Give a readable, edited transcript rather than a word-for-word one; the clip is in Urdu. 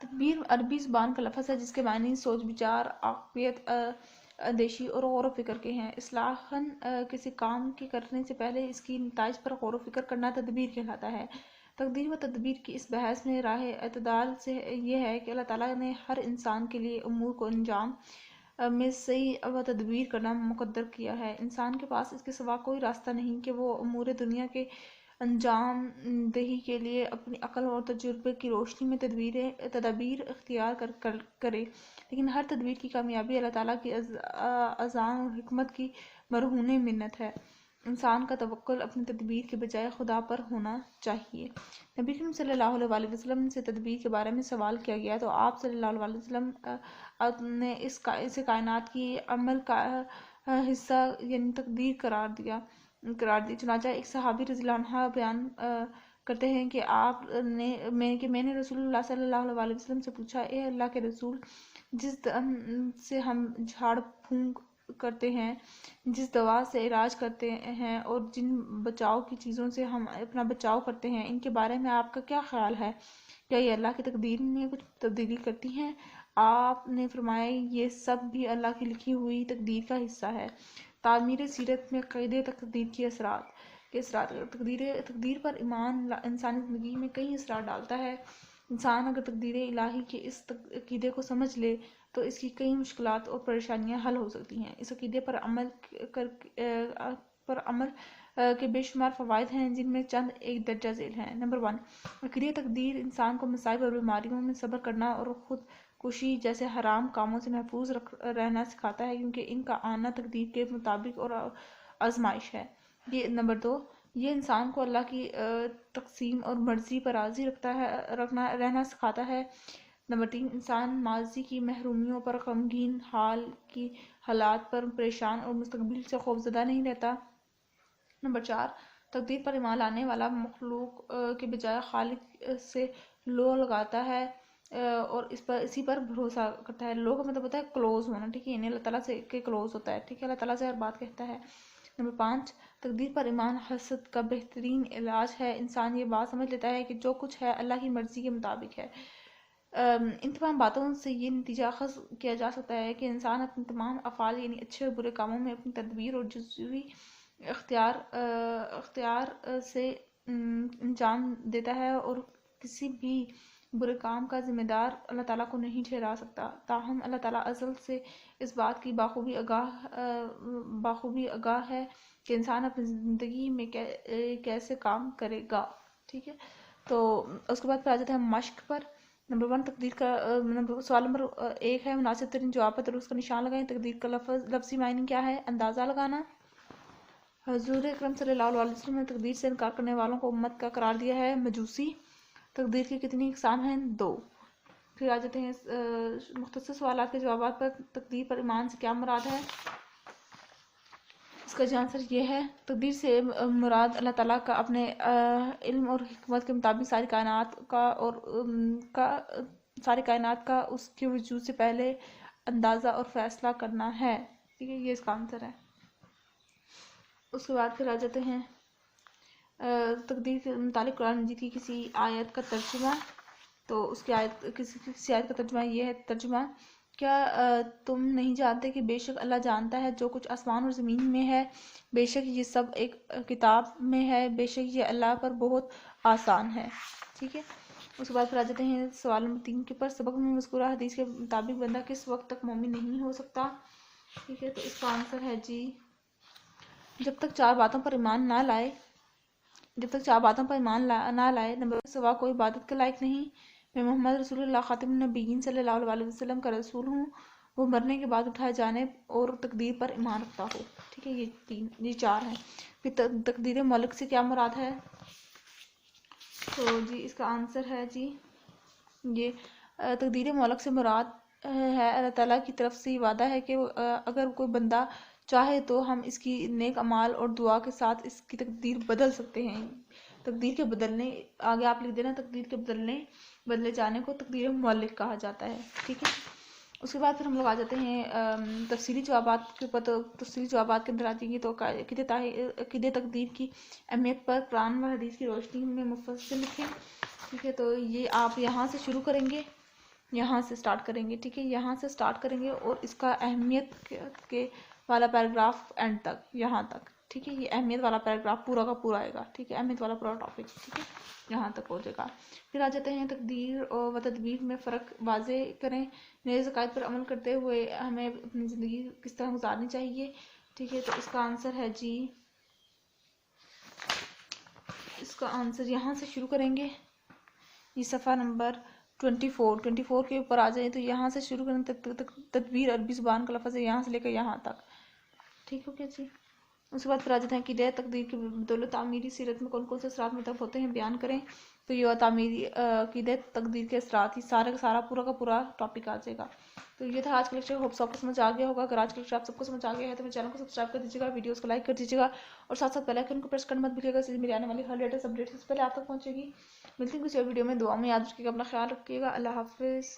تدبیر عربی زبان کا لفظ ہے جس کے معنی سوچ بچار، عاقبیت اندیشی اور غور و فکر کے ہیں۔ اصطلاحاً کسی کام کے کرنے سے پہلے اس کی نتائج پر غور و فکر کرنا تدبیر کہلاتا ہے۔ تقدیر و تدبیر کی اس بحث میں راہ اعتدال سے یہ ہے کہ اللہ تعالیٰ نے ہر انسان کے لیے امور کو انجام میں صحیح و تدبیر کرنا مقدر کیا ہے۔ انسان کے پاس اس کے سوا کوئی راستہ نہیں کہ وہ امور دنیا کے انجام دہی کے لیے اپنی عقل اور تجربے کی روشنی میں تدابیر اختیار کرے، لیکن ہر تدبیر کی کامیابی اللہ تعالیٰ کی اذعان اور حکمت کی مرہون منت ہے۔ انسان کا توکل اپنی تدبیر کے بجائے خدا پر ہونا چاہیے۔ نبی کریم صلی اللہ علیہ وسلم سے تدبیر کے بارے میں سوال کیا گیا تو آپ صلی اللہ علیہ وسلم نے اسے کائنات کی عمل کا حصہ یعنی تقدیر قرار دی۔ چنانچہ ایک صحابی رضی اللہ عنہ بیان کرتے ہیں کہ میں نے رسول اللہ صلی اللہ علیہ وسلم سے پوچھا، اے اللہ کے رسول، جس دم سے ہم جھاڑ پھونک کرتے ہیں، جس دوا سے علاج کرتے ہیں اور جن بچاؤ کی چیزوں سے ہم اپنا بچاؤ کرتے ہیں، ان کے بارے میں آپ کا کیا خیال ہے؟ کیا یہ اللہ کی تقدیر میں کچھ تبدیلی کرتی ہیں؟ آپ نے فرمایا، یہ سب بھی اللہ کی لکھی ہوئی تقدیر کا حصہ ہے۔ تعمیر سیرت میں قید تقدیر کے اثرات۔ تقدیر پر ایمان انسانی زندگی میں کئی اثرات ڈالتا ہے۔ انسان اگر تقدیر الہی کے اس عقیدے کو سمجھ لے تو اس کی کئی مشکلات اور پریشانیاں حل ہو سکتی ہیں۔ اس عقیدے پر عمل کے بے شمار فوائد ہیں، جن میں چند ایک درجہ ذیل ہیں۔ نمبر 1، عقیدہ تقدیر انسان کو مصائب اور بیماریوں میں صبر کرنا اور خود کشی جیسے حرام کاموں سے محفوظ رہنا سکھاتا ہے، کیونکہ ان کا آنا تقدیر کے مطابق اور آزمائش ہے۔ نمبر 2، یہ انسان کو اللہ کی تقسیم اور مرضی پر راضی رہنا سکھاتا ہے۔ نمبر 3، انسان ماضی کی محرومیوں پر غمگین، حال کی حالات پر پریشان اور مستقبل سے خوفزدہ نہیں رہتا۔ نمبر 4، تقدیر پر ایمان لانے والا مخلوق کے بجائے خالق سے لو لگاتا ہے اور اسی پر بھروسہ کرتا ہے۔ لو کا مطلب ہوتا ہے کلوز ہونا، ٹھیک ہے، یعنی اللہ تعالیٰ سے کے کلوز ہوتا ہے، ٹھیک ہے، اللہ تعالیٰ سے ہر بات کہتا ہے۔ نمبر 5، تقدیر پر ایمان حسد کا بہترین علاج ہے۔ انسان یہ بات سمجھ لیتا ہے کہ جو کچھ ہے اللہ کی مرضی کے مطابق ہے۔ ان تمام باتوں سے یہ نتیجہ اخذ کیا جا سکتا ہے کہ انسان اپنے تمام افعال یعنی اچھے اور برے کاموں میں اپنی تدبیر اور جزوی اختیار سے انجام دیتا ہے اور کسی بھی برے کام کا ذمہ دار اللہ تعالیٰ کو نہیں ٹھہرا سکتا۔ تاہم اللہ تعالیٰ ازل سے اس بات کی بخوبی آگاہ ہے کہ انسان اپنی زندگی میں کیسے کام کرے گا، ٹھیک ہے۔ تو اس کے بعد پھر آ جاتے ہیں مشق پر۔ نمبر 1، تقدیر کا سوال نمبر 1 ہے، مناسب ترین جواب پر درست کا نشان لگائیں۔ تقدیر کا لفظی معنی کیا ہے؟ اندازہ لگانا۔ حضور اکرم صلی اللہ علیہ وسلم نے تقدیر سے انکار کرنے والوں کو امت کا قرار دیا ہے مجوسی۔ تقدیر کی کتنی اقسام ہیں؟ 2۔ پھر آ جاتے ہیں مختصر سوالات کے جوابات پر۔ تقدیر پر ایمان سے کیا مراد ہے؟ اس کا جو آنسر یہ ہے، تقدیر سے مراد اللہ تعالیٰ کا اپنے علم اور حکمت کے مطابق ساری کائنات کا اس کے وجود سے پہلے اندازہ اور فیصلہ کرنا ہے، ٹھیک ہے، یہ اس کا آنسر ہے۔ اس کے بعد پھر آ جاتے ہیں تقدیر کے متعلق قرآن مجید کی کسی آیت کا ترجمہ۔ تو اس کی کسی آیت کا ترجمہ یہ ہے، ترجمہ: کیا تم نہیں جانتے کہ بے شک اللہ جانتا ہے جو کچھ آسمان اور زمین میں ہے، بے شک یہ سب ایک کتاب میں ہے، بے شک یہ اللہ پر بہت آسان ہے، ٹھیک ہے۔ اس کے بعد پھر آ جاتے ہیں سوال نمبر 3 کے پر۔ سبق میں مذکورہ حدیث کے مطابق بندہ کس وقت تک مومن نہیں ہو سکتا؟ ٹھیک ہے، تو اس کا آنسر ہے جی، جب تک چار باتوں پر ایمان نہ لائے۔ نمبر 1، سوا کوئی عبادت کے لائق نہیں، میں محمد رسول اللہ خاتم النبیین صلی اللہ علیہ وسلم کا رسول ہوں، وہ مرنے کے بعد اٹھائے جانے اور تقدیر پر ایمان رکھتا ہو، ٹھیک ہے، یہ 4 ہیں۔ پھر تقدیر ملک سے کیا مراد ہے؟ تو جی اس کا آنسر ہے جی، یہ تقدیر ملک سے مراد ہے اللہ تعالیٰ کی طرف سے یہ وعدہ ہے کہ اگر کوئی بندہ چاہے تو ہم اس کی نیک اعمال اور دعا کے ساتھ اس کی تقدیر بدل سکتے ہیں۔ تقدیر کے بدلنے، آگے آپ لکھ دینا، تقدیر کے بدلے جانے کو تقدیر مولک کہا جاتا ہے، ٹھیک ہے۔ اس کے بعد پھر ہم لوگ آ جاتے ہیں تفصیلی جوابات کے اوپر۔ تو تفصیلی جوابات کے اندر آ جائیں گے تو عقیدہ تقدیر کی اہمیت پر قرآن و حدیث کی روشنی میں مفصل لکھیں، ٹھیک ہے۔ تو یہ آپ یہاں سے شروع کریں گے یہاں سے سٹارٹ کریں گے، ٹھیک ہے، یہاں سے سٹارٹ کریں گے اور اس کا اہمیت کے والا پیراگراف اینڈ تک، یہاں تک، ٹھیک ہے، یہ اہمیت والا پیراگراف پورا کا پورا آئے گا، ٹھیک ہے، اہمیت والا پورا ٹاپک، ٹھیک ہے، یہاں تک ہو جائے گا۔ پھر آ جاتے ہیں تقدیر و تدبیر میں فرق واضح کریں، نئے عقائد پر عمل کرتے ہوئے ہمیں اپنی زندگی کس طرح گزارنی چاہیے، ٹھیک ہے، تو اس کا آنسر ہے جی، اس کا آنسر یہاں سے شروع کریں گے، یہ صفحہ نمبر 24 کے اوپر آ جائیں تو یہاں سے شروع کریں، تدبیر عربی زبان کا لفظ ہے، یہاں سے لے کر یہاں تک، ٹھیک ہو گیا جی۔ اس کے بعد پھر آ جاتے ہیں کہ عقیدہ تقدیر کی بدولت تعمیری سیرت میں کون کون سے اثرات مرتب ہوتے ہیں بیان کریں، تو یہ تعمیری عقیدہ تقدیر کے اثرات ہی سارا کا سارا پورا کا پورا ٹاپک آ جائے گا۔ تو یہ تھا آج کا لیکچر، ہوپ آپ کو سمجھ آ گیا ہوگا۔ اگر آج کا لیکچر آپ سب کو سمجھ آ گیا ہے تو میرے چینل کو سبسکرائب کر دیجیے گا، ویڈیوز کو لائک کر دیجیے گا اور ساتھ ساتھ بیل آئیکن کو پریس کرنا مت بھولیے گا، اس سے میری آنے والی ہر لیٹسٹ اپڈیٹ سے پہلے آپ تک پہنچے گی۔ ملتی ہیں کسی اور ویڈیو میں، دعا میں یاد رکھیے گا، اپنا خیال رکھیے گا، اللہ حافظ۔